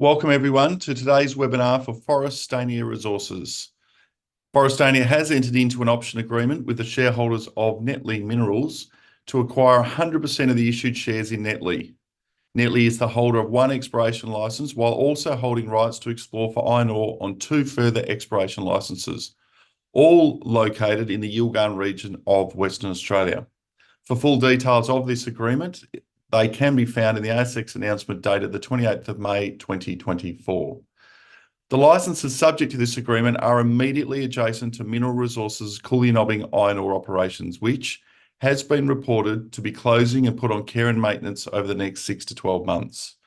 Welcome everyone to today's webinar for Forrestania Resources. Forrestania has entered into an option agreement with the shareholders of Netley Minerals to acquire 100% of the issued shares in Netley. Netley is the holder of one exploration licence while also holding rights to explore for iron ore on two further exploration licences, all located in the Yilgarn region of Western Australia. For full details of this agreement, they can be found in the ASX announcement dated the 28th of May 2024. The licences subject to this agreement are immediately adjacent to Mineral Resources' Coolionobbing iron ore operations, which has been reported to be closing and put on care and maintenance over the next 6 to 12 months.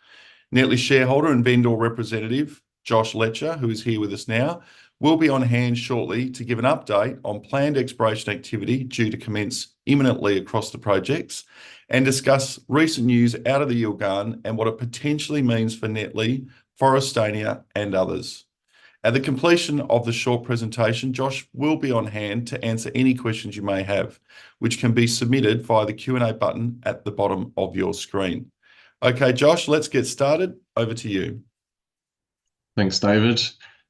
Netley shareholder and vendor representative, Josh Letcher, who is here with us now, will be on hand shortly to give an update on planned exploration activity due to commence imminently across the projects and discuss recent news out of the Yilgarn and what it potentially means for Netley, Forrestania and others. At the completion of the short presentation, Josh will be on hand to answer any questions you may have, which can be submitted via the Q&A button at the bottom of your screen. Okay, Josh, let's get started. Over to you. Thanks, David.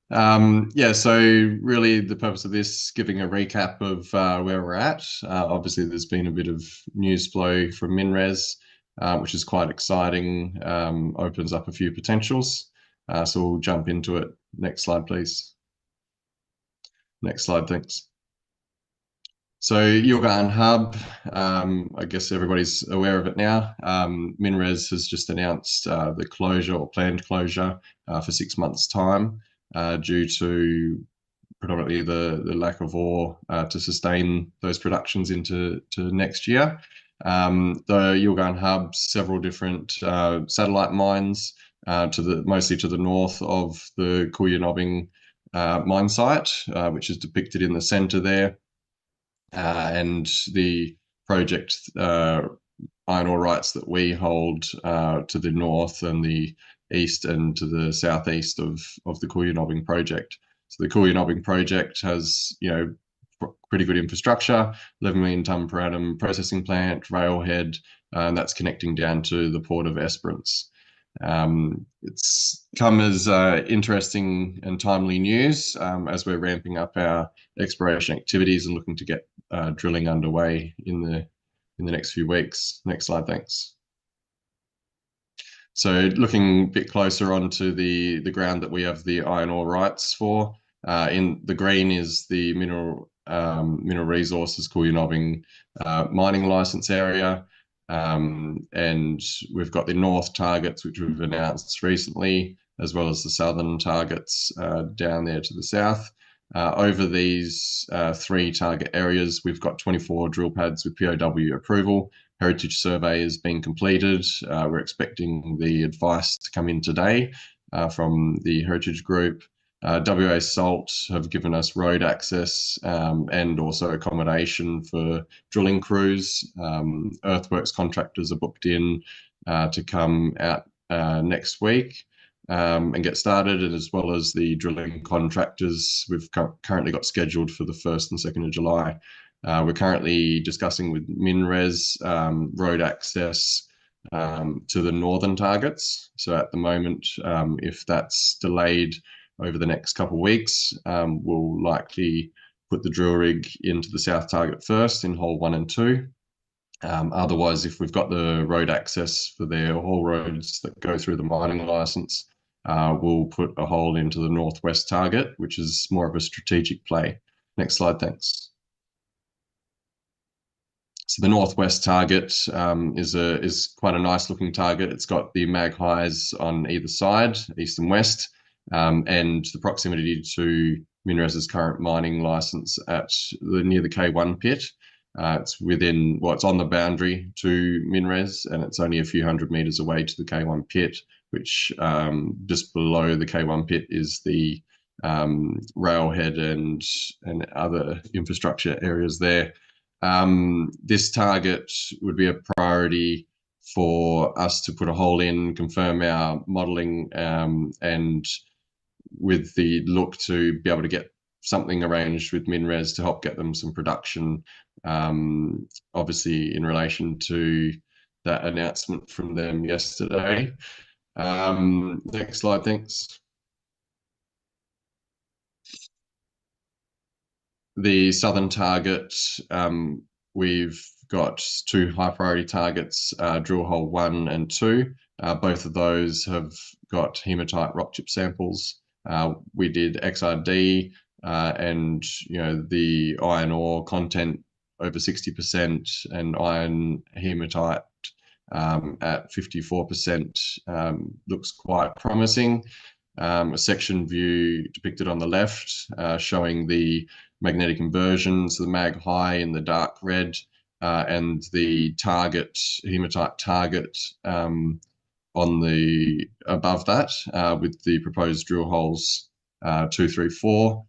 So really the purpose of this, giving a recap of where we're at. Obviously, there's been a bit of news flow from MinRes, which is quite exciting, opens up a few potentials. So we'll jump into it. Next slide, please. Next slide, thanks. So Yilgarn Hub, I guess everybody's aware of it now. MinRes has just announced the closure or planned closure for 6 months' time due to predominantly the lack of ore to sustain those productions into next year. The Yilgarn Hub, several different satellite mines mostly to the north of the Coolionobbing mine site, which is depicted in the centre there. And the project iron ore rights that we hold to the north and the east and to the southeast of the Coolionobbing project. So the Coolionobbing project has, pretty good infrastructure, 11 million tonne per annum processing plant, railhead, and that's connecting down to the port of Esperance. It's come as interesting and timely news as we're ramping up our exploration activities and looking to get drilling underway in the next few weeks. Next slide, thanks. So looking a bit closer onto the ground that we have the iron ore rights for. In the green is the Mineral Resources Coolionobbing mining license area. And we've got the north targets, which we've announced recently, as well as the southern targets down there to the south. Over these 3 target areas, we've got 24 drill pads with POW approval. Heritage survey has been completed. We're expecting the advice to come in today from the Heritage Group. WA Salt have given us road access and also accommodation for drilling crews. Earthworks contractors are booked in to come out next week and get started, and as well as the drilling contractors we've currently got scheduled for the 1st and 2nd of July. We're currently discussing with MinRes road access to the northern targets. So at the moment, if that's delayed over the next couple of weeks, we'll likely put the drill rig into the south target first in hole 1 and 2. Otherwise, if we've got the road access for their haul roads that go through the mining license, we'll put a hole into the northwest target, which is more of a strategic play. Next slide, thanks. So the northwest target is quite a nice looking target. It's got the mag highs on either side, east and west. And the proximity to MinRes' current mining license near the K1 pit. It's it's on the boundary to MinRes, and it's only a few hundred meters away to the K1 pit, which just below the K1 pit is the railhead and other infrastructure areas there. This target would be a priority for us to put a hole in, confirm our modelling, and with the look to be able to get something arranged with MinRes to help get them some production, obviously in relation to that announcement from them yesterday. Next slide, thanks. The southern target, we've got two high priority targets, drill hole 1 and 2. Both of those have got hematite rock chip samples. We did XRD and the iron ore content over 60% and iron hematite at 54% looks quite promising. A section view depicted on the left showing the magnetic inversion, so the mag high in the dark red, and the target, hematite target on the above that with the proposed drill holes 2, 3, 4.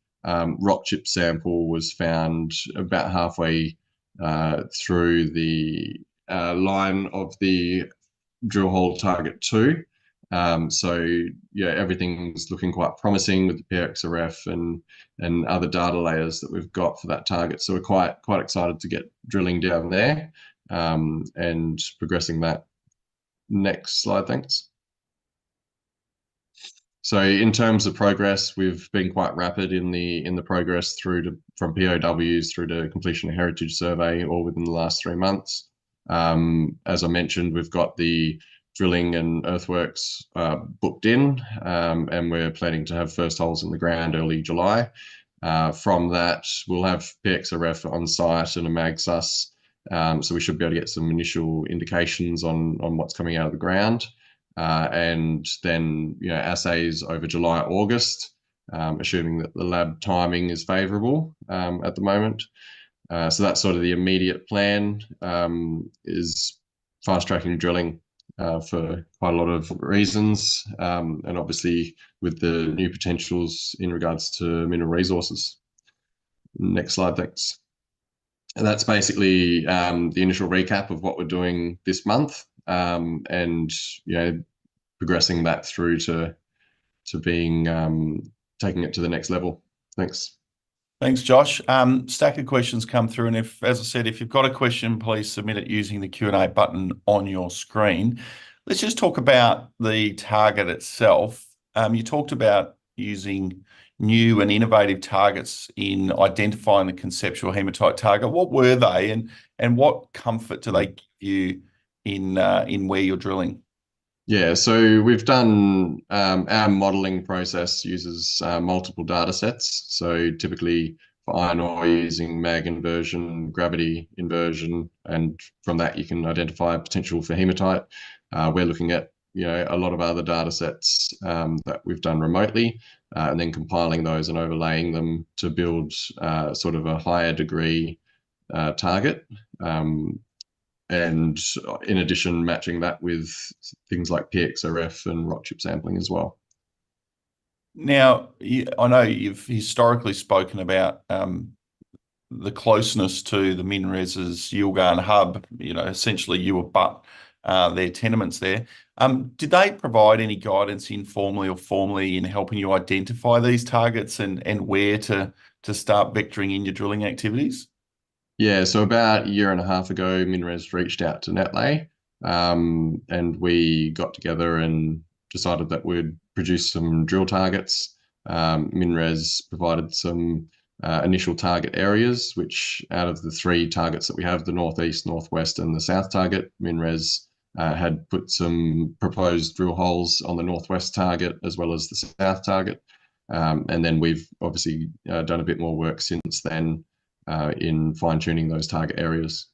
Rock chip sample was found about halfway through the line of the drill hole target 2. So yeah, everything's looking quite promising with the PXRF and other data layers that we've got for that target. So we're quite excited to get drilling down there and progressing that. Next slide, thanks. So in terms of progress, we've been quite rapid in the progress from POWs through to completion of heritage survey, all within the last 3 months. As I mentioned, we've got the drilling and earthworks booked in, and we're planning to have first holes in the ground early July. From that, we'll have PXRF on site and a MagSus, so we should be able to get some initial indications on what's coming out of the ground. And then assays over July, August, assuming that the lab timing is favourable at the moment. So that's sort of the immediate plan, is fast-tracking drilling for quite a lot of reasons, and obviously with the new potentials in regards to mineral resources. Next slide, thanks. And that's basically the initial recap of what we're doing this month, and progressing that through to being taking it to the next level. Thanks. Thanks, Josh. Stack of questions come through, and as I said, if you've got a question, please submit it using the Q&A button on your screen. Let's just talk about the target itself. You talked about using new and innovative targets in identifying the conceptual hematite target. What were they, and what comfort do they give you in where you're drilling? Yeah, so we've done our modeling process uses multiple data sets. So typically for iron ore, using mag inversion, gravity inversion, and from that you can identify potential for hematite. We're looking at a lot of other data sets that we've done remotely, and then compiling those and overlaying them to build sort of a higher degree target. And in addition, matching that with things like PXRF and rock chip sampling as well. Now, I know you've historically spoken about the closeness to the MinRes's Yilgarn hub. Essentially you abut their tenements there. Did they provide any guidance informally or formally in helping you identify these targets and where to start vectoring in your drilling activities? Yeah, so about a year and a half ago, MinRes reached out to Netlay, and we got together and decided that we'd produce some drill targets. MinRes provided some initial target areas, which out of the 3 targets that we have, the northeast, northwest, and the south target, MinRes had put some proposed drill holes on the northwest target as well as the south target. And then we've obviously done a bit more work since then in fine-tuning those target areas.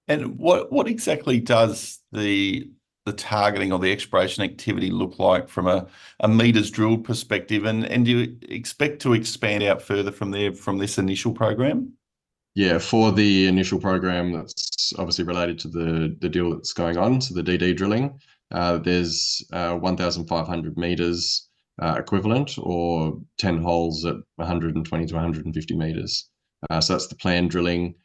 And what exactly does the targeting or the exploration activity look like from a meters drilled perspective, and do you expect to expand out further from there from this initial program? Yeah, for the initial program, that's obviously related to the deal that's going on, so the DD drilling. There's 1,500 meters equivalent, or 10 holes at 120 to 150 meters. So that's the planned drilling.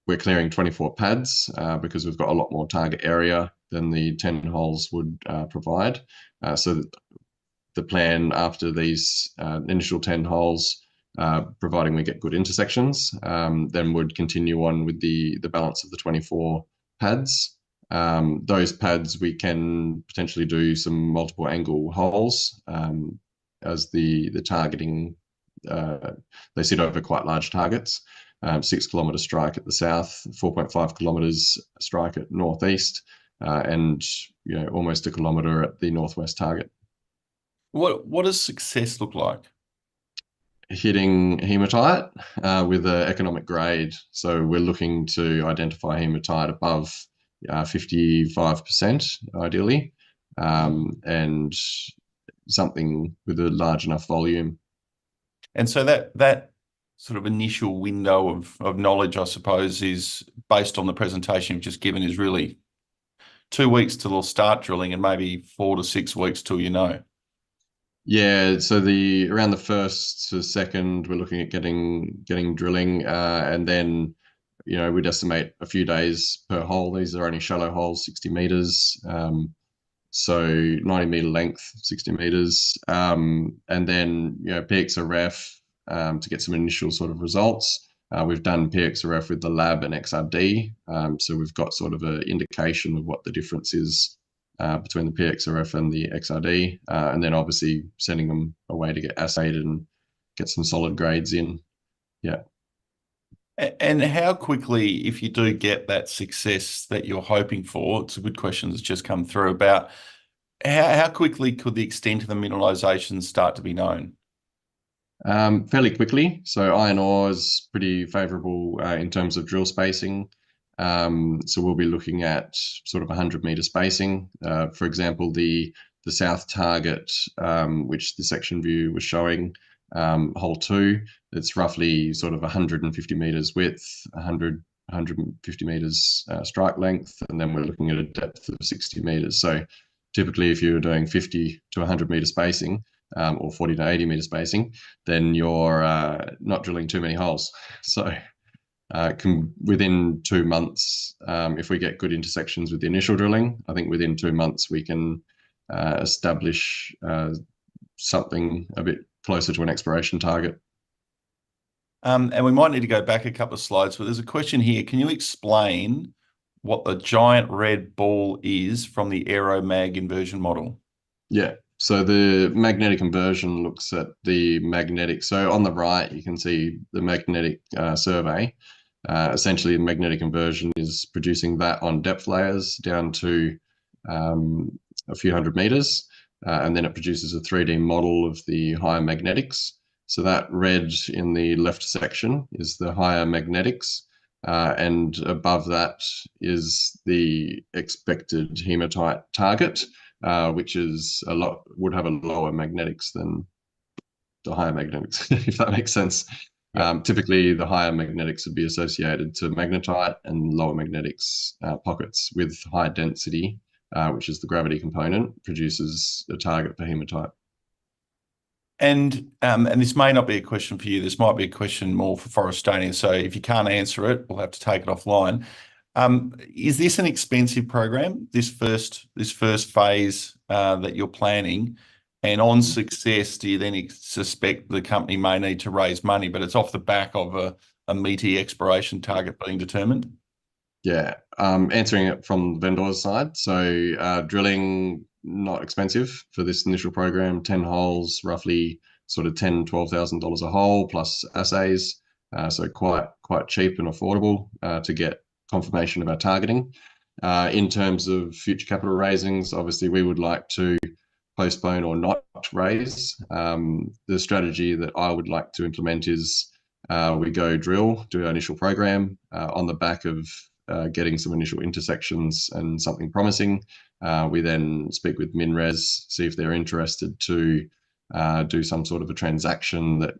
We're clearing 24 pads because we've got a lot more target area than the 10 holes would provide. So the plan after these initial 10 holes, providing we get good intersections, then would continue on with the balance of the 24 pads. Those pads, we can potentially do some multiple angle holes as the targeting. They sit over quite large targets. 6 kilometre strike at the south, 4.5 kilometres strike at northeast, and almost a kilometre at the northwest target. What does success look like? Hitting hematite with an economic grade. So we're looking to identify hematite above 55% ideally, and something with a large enough volume. And so that sort of initial window of knowledge, I suppose, is based on the presentation you've just given, is really 2 weeks till they'll start drilling and maybe 4 to 6 weeks till you know. Yeah, so around the 1st to 2nd, we're looking at getting drilling, and then we'd estimate a few days per hole. These are only shallow holes, 60 meters, so 90-meter length, 60 meters, and then PXRF to get some initial sort of results. We've done PXRF with the lab and XRD, so we've got sort of an indication of what the difference is between the PXRF and the XRD, and then obviously sending them away to get assayed and get some solid grades in. Yeah. And how quickly, if you do get that success that you're hoping for, it's a good question that's just come through about how quickly could the extent of the mineralisation start to be known? Fairly quickly. So iron ore is pretty favourable in terms of drill spacing. So we'll be looking at sort of 100-meter spacing. For example, the south target, which the section view was showing, hole 2, it's roughly sort of 150 meters width, 150 meters strike length, and then we're looking at a depth of 60 meters. So typically, if you're doing 50 to 100-meter spacing, or 40 to 80-meter spacing, then you're not drilling too many holes. So within 2 months, if we get good intersections with the initial drilling, I think within 2 months we can establish something a bit closer to an exploration target. And we might need to go back a couple of slides, but there's a question here. Can you explain what the giant red ball is from the aeromag inversion model? Yeah. So the magnetic inversion looks at the magnetic. So on the right, you can see the magnetic survey. Essentially, the magnetic inversion is producing that on depth layers down to a few hundred meters, and then it produces a 3D model of the higher magnetics. So that red in the left section is the higher magnetics, and above that is the expected hematite target, which is would have a lower magnetics than the higher magnetics, if that makes sense. Typically, the higher magnetics would be associated to magnetite, and lower magnetics pockets with high density, which is the gravity component, produces a target for hematite. And this may not be a question for you. This might be a question more for Forrestania. So if you can't answer it, we'll have to take it offline. Is this an expensive program, this first phase that you're planning? And on success, do you then suspect the company may need to raise money, but it's off the back of a meaty exploration target being determined? Yeah, answering it from the vendor's side. So drilling, not expensive for this initial program, 10 holes, roughly sort of $10,000-$12,000 a hole plus assays. So quite cheap and affordable to get confirmation of our targeting. In terms of future capital raisings, obviously we would like to postpone or not raise. The strategy that I would like to implement is we go drill, do our initial program on the back of getting some initial intersections and something promising. We then speak with MinRes, see if they're interested to do some sort of a transaction that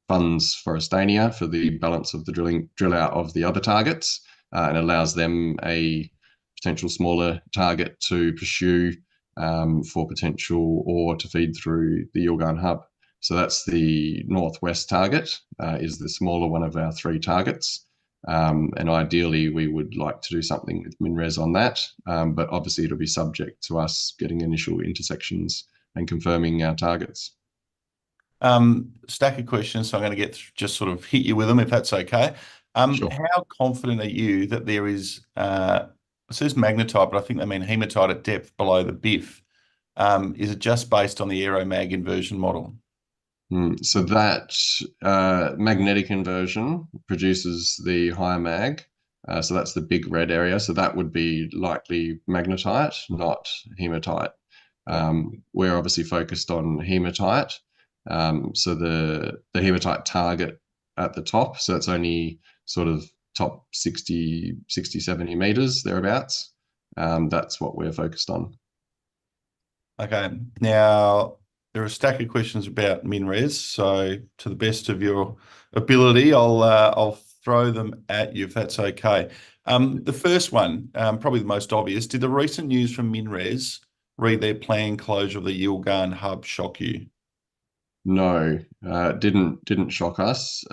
funds Forrestania for the balance of the drill out of the other targets, and allows them a potential smaller target to pursue for potential ore to feed through the Yilgarn hub. So that's the northwest target, is the smaller one of our 3 targets. And ideally, we would like to do something with MinRes on that, but obviously it'll be subject to us getting initial intersections and confirming our targets. Stack of questions, so I'm going to just sort of hit you with them if that's okay. Sure. How confident are you that there is It says magnetite, but I think they mean hematite at depth below the BIF. Is it just based on the aeromag inversion model? So that magnetic inversion produces the higher mag. So that's the big red area. So that would be likely magnetite, not hematite. Yeah. We're obviously focused on hematite. So the hematite target at the top, so it's only sort of top 60, 70 meters, thereabouts. That's what we're focused on. Okay. Now, there are a stack of questions about MinRes. So, to the best of your ability, I'll throw them at you if that's okay. The first one, probably the most obvious. Did the recent news from MinRes read their planned closure of the Yilgarn hub shock you? No, didn't shock us.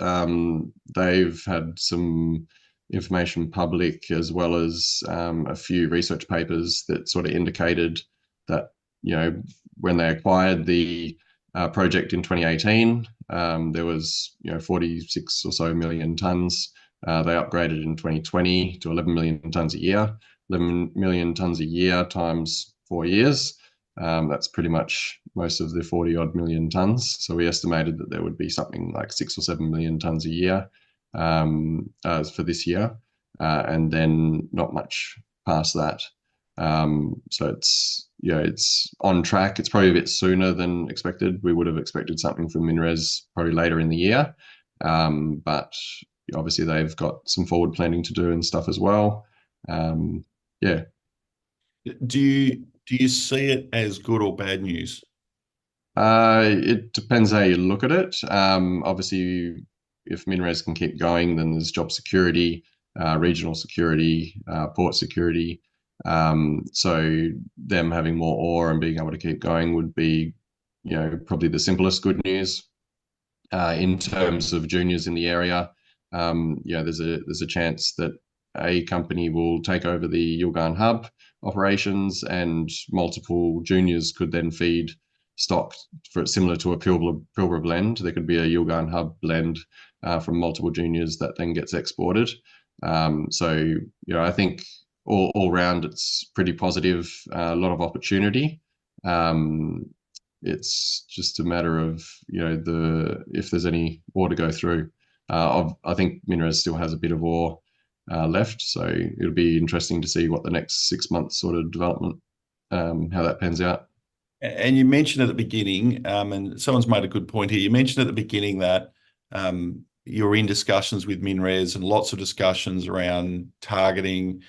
They've had some information public as well as a few research papers that sort of indicated that, when they acquired the project in 2018, there was 46 or so million tons. They upgraded in 2020 to 11 million tons a year. 11 million tons a year times 4 years. That's pretty much most of the 40 odd million tons. So we estimated that there would be something like 6 or 7 million tons a year for this year, and then not much past that. So it's on track. It's probably a bit sooner than expected. We would have expected something from MinRes probably later in the year, but obviously they've got some forward planning to do and stuff as well. Yeah. Do you see it as good or bad news? It depends how you look at it. Obviously, if MinRes can keep going, then there's job security, regional security, port security. So them having more ore and being able to keep going would be, probably the simplest good news. In terms of juniors in the area, there's a chance that a company will take over the Yilgarn hub operations, and multiple juniors could then feed stock for similar to a Pilbara blend. There could be a Yilgarn hub blend from multiple juniors that then gets exported. So I think all round it's pretty positive. A lot of opportunity. It's just a matter of if there's any ore to go through. I think MinRes still has a bit of ore left, so it'll be interesting to see what the next 6 months sort of development, how that pans out. And you mentioned at the beginning, and someone's made a good point here. You mentioned at the beginning that you're in discussions with MinRes and lots of discussions around targeting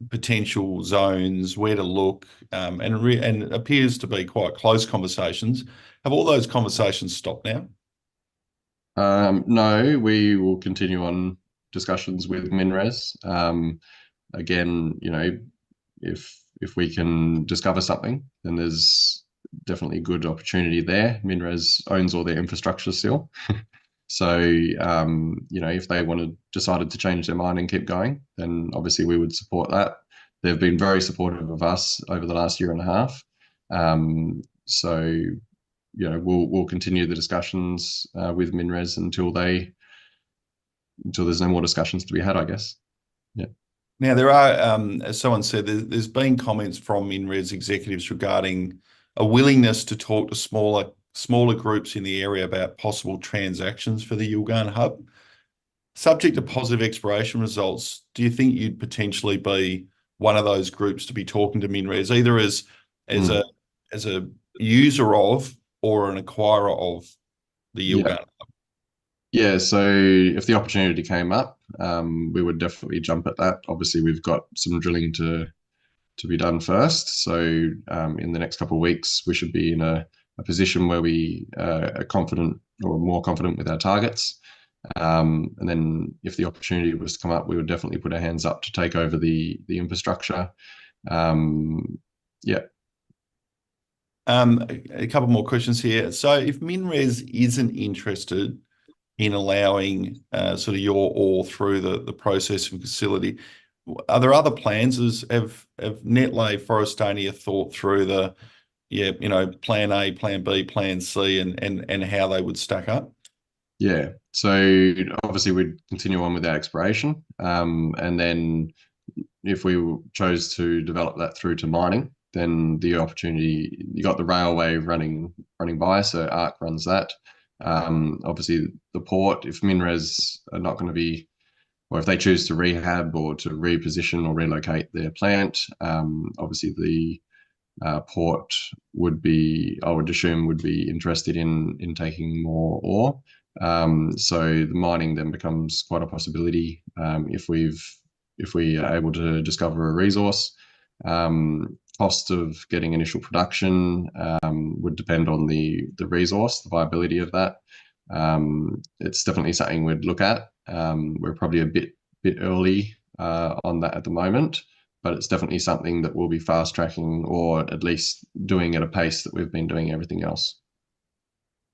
potential zones, where to look, and it appears to be quite close conversations. Have all those conversations stopped now? No, we will continue on discussions with MinRes. Again, if we can discover something, then there's definitely good opportunity there. MinRes owns all their infrastructure still. So, if they decided to change their mind and keep going, then obviously we would support that. They've been very supportive of us over the last year and a half. So, we'll continue the discussions with MinRes until there's no more discussions to be had, I guess. Yeah. Now, there are, as someone said, there's been comments from MinRes executives regarding a willingness to talk to smaller groups in the area about possible transactions for the Yilgarn hub. Subject to positive exploration results, do you think you'd potentially be one of those groups to be talking to MinRes, either as Mm. a user of or an acquirer of the Yeah. Yilgarn? Yeah, so if the opportunity came up, we would definitely jump at that. Obviously, we've got some drilling to be done first. So in the next couple of weeks, we should be in a position where we are confident or more confident with our targets. And then if the opportunity was to come up, we would definitely put our hands up to take over the infrastructure. Yeah. A couple more questions here. So if MinRes isn't interested in allowing sort of your ore through the processing facility, are there other plans? Have Netley Forrestania thought through plan A, plan B, plan C, and how they would stack up? Yeah. So obviously we'd continue on with our exploration, and then if we chose to develop that through to mining, then the opportunity, you got the railway running by, so ARC runs that. Obviously, the port, if MinRes are not going to be, or if they choose to rehab or to reposition or relocate their plant, obviously the port would be, I would assume, would be interested in taking more ore. So the mining then becomes quite a possibility if we are able to discover a resource. Cost of getting initial production would depend on the resource, the viability of that. It's definitely something we'd look at. We're probably a bit early on that at the moment, but it's definitely something that we'll be fast tracking, or at least doing at a pace that we've been doing everything else.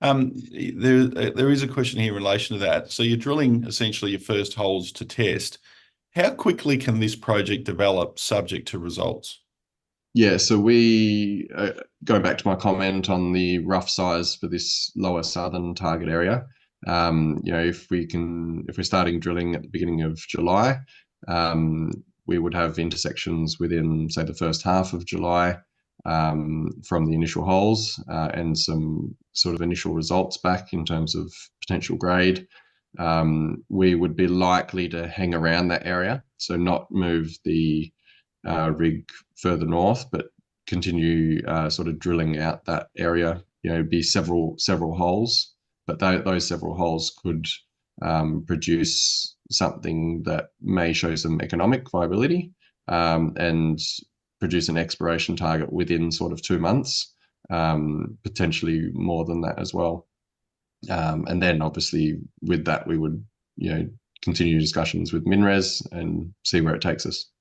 There is a question here in relation to that. So you're drilling essentially your first holes to test. How quickly can this project develop subject to results? Yeah, so we, going back to my comment on the rough size for this lower southern target area, if we're starting drilling at the beginning of July, we would have intersections within, say, the first half of July from the initial holes and some sort of initial results back in terms of potential grade. We would be likely to hang around that area, so not move the rig further north, but continue sort of drilling out that area. Be several holes, but those several holes could produce something that may show some economic viability and produce an exploration target within sort of 2 months, potentially more than that as well. And then obviously with that, we would continue discussions with MinRes and see where it takes us.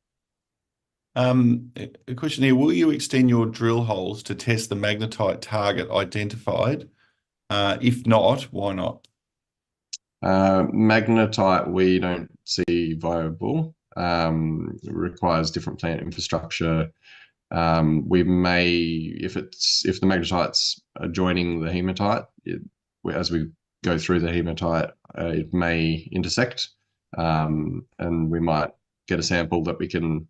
A question here, will you extend your drill holes to test the magnetite target identified? If not, why not? Magnetite we don't see viable. It requires different plant infrastructure. We may, if the magnetite's adjoining the hematite, as we go through the hematite, it may intersect, and we might get a sample that we can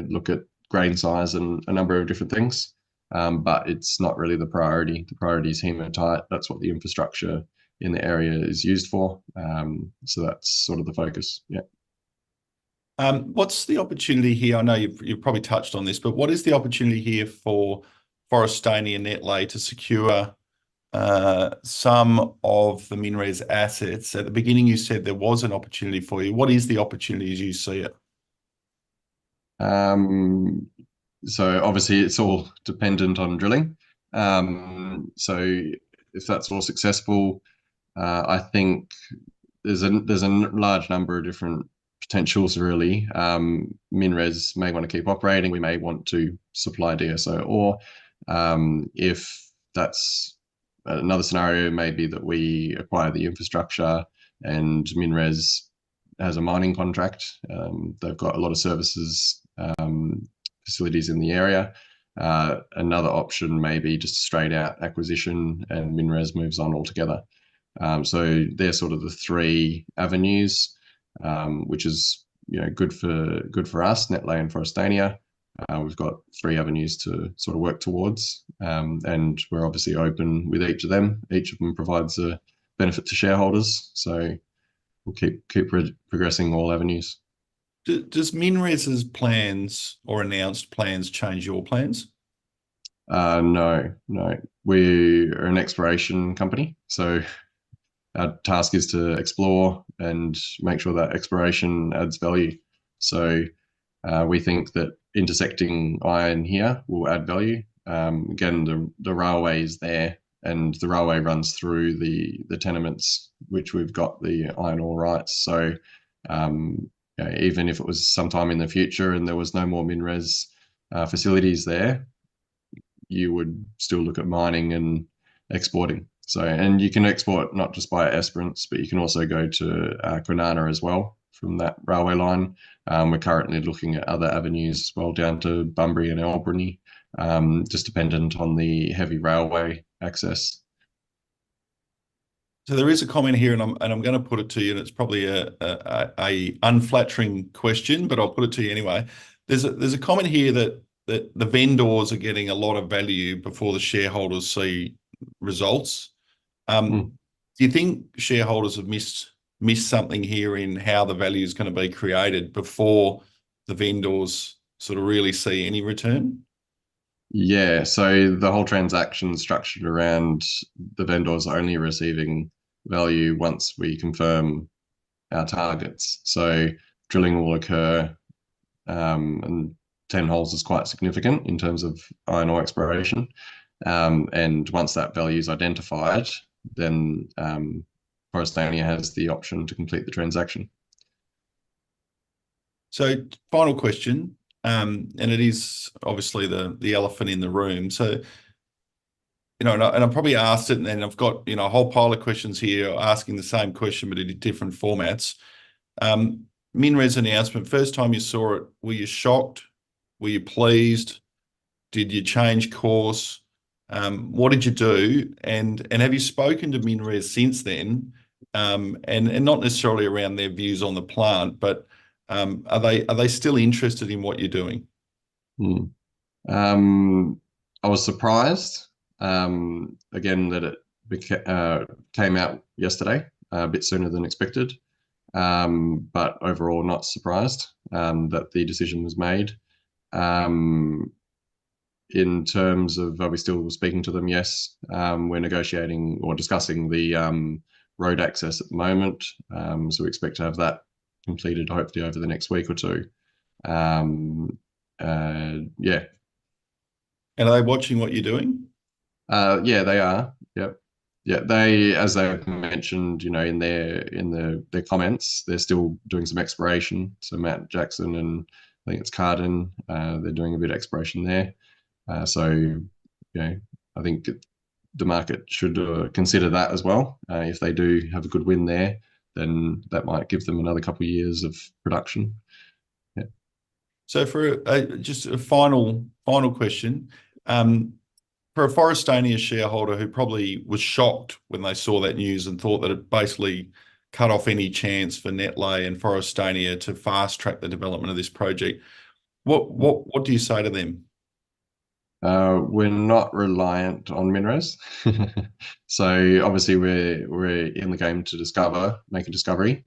look at grain size and a number of different things, but it's not really the priority. The priority is hematite. That's what the infrastructure in the area is used for. So that's sort of the focus. Yeah. What's the opportunity here? I know you've probably touched on this, but what is the opportunity here for Forrestania Netlay to secure some of the MinRes assets? At the beginning, you said there was an opportunity for you. What is the opportunity as you see it? So obviously it's all dependent on drilling. So if that's all successful, I think there's a large number of different potentials really. MinRes may want to keep operating. We may want to supply DSO, or if that's another scenario, maybe that we acquire the infrastructure and MinRes has a mining contract. They've got a lot of services facilities in the area. Another option may be just a straight out acquisition and MinRes moves on altogether. So they're sort of the three avenues, which is good for us, Netlay and Forrestania. We've got three avenues to sort of work towards, and we're obviously open with each of them. Each of them provides a benefit to shareholders, so we'll keep progressing all avenues. Does MinRes's plans or announced plans change your plans? No. We're an exploration company, so our task is to explore and make sure that exploration adds value. So we think that intersecting iron here will add value. Again, the railway is there, and the railway runs through the tenements, which we've got the iron ore rights. So even if it was sometime in the future and there was no more MinRes facilities there, you would still look at mining and exporting. So, and you can export not just by Esperance, but you can also go to Kwinana as well from that railway line. We're currently looking at other avenues as well, down to Bunbury and Albany, just dependent on the heavy railway access. So there is a comment here, and I'm going to put it to you, and it's probably a unflattering question, but I'll put it to you anyway. There's a comment here that the vendors are getting a lot of value before the shareholders see results. Mm. Do you think shareholders have missed something here in how the value is going to be created before the vendors sort of really see any return? Yeah, so the whole transaction structured around the vendors only receiving value once we confirm our targets. So drilling will occur, and 10 holes is quite significant in terms of iron ore exploration. And once that value is identified, then Forrestania has the option to complete the transaction. So, final question, and it is obviously the elephant in the room. So, and I probably asked it, and then I've got a whole pile of questions here asking the same question but in different formats. MinRes announcement. First time you saw it, were you shocked? Were you pleased? Did you change course? What did you do? And have you spoken to MinRes since then? And not necessarily around their views on the plant, but are they still interested in what you're doing? I was surprised again that it came out yesterday, a bit sooner than expected. But overall, not surprised that the decision was made. In terms of, are we still speaking to them? Yes. We're negotiating or discussing the road access at the moment. So we expect to have that completed hopefully over the next week or two. Yeah. And are they watching what you're doing? Yeah, they are. Yep. Yeah, they, as they've mentioned, in their comments, they're still doing some exploration. So Matt Jackson and I think it's Carden, they're doing a bit of exploration there. So, I think the market should consider that as well. If they do have a good win there, then that might give them another couple of years of production. Yeah. So for just a final question, for a Forrestania shareholder who probably was shocked when they saw that news and thought that it basically cut off any chance for Netlay and Forrestania to fast track the development of this project, what do you say to them? We're not reliant on MinRes. So obviously we're in the game to make a discovery.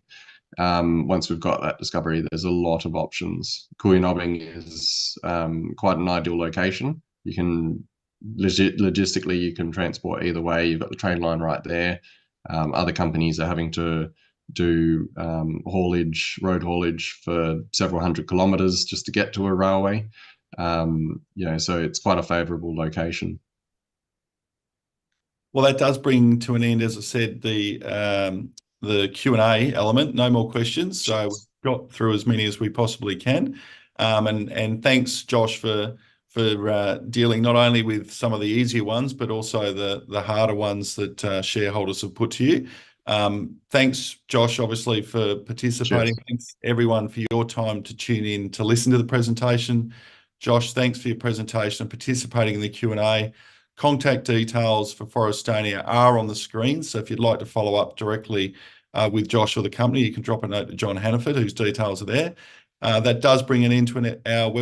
Once we've got that discovery, there's a lot of options. Kooyanobbing is quite an ideal location. You can logistically you can transport either way. You've got the train line right there. Other companies are having to do road haulage for several hundred kilometers just to get to a railway. So it's quite a favourable location. Well, that does bring to an end, as I said, the Q&A element. No more questions, so we've got through as many as we possibly can. And thanks, Josh, for dealing not only with some of the easier ones, but also the harder ones that shareholders have put to you. Thanks, Josh, obviously, for participating. Cheers. Thanks, everyone, for your time to tune in to listen to the presentation. Josh, thanks for your presentation and participating in the Q&A. Contact details for Forrestania are on the screen, so if you'd like to follow up directly with Josh or the company, you can drop a note to John Hannaford, whose details are there. That does bring an end to our webinar.